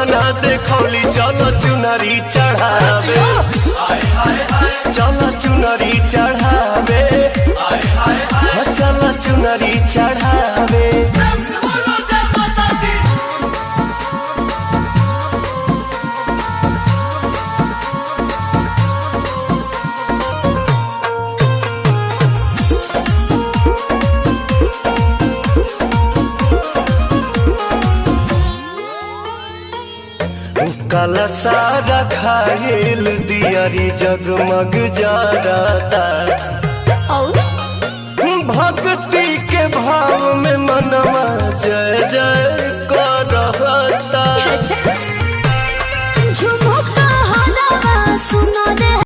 सपना देखौली चलो चुनरी चढ़ावे चलो चुनरी चढ़ावे चलो चुनरी चढ़ावे। काला सारा खायल दियारी जगमग जाता भक्ति के भाव में मनवा जय जय करता। झुमुका हलावा सुनो रे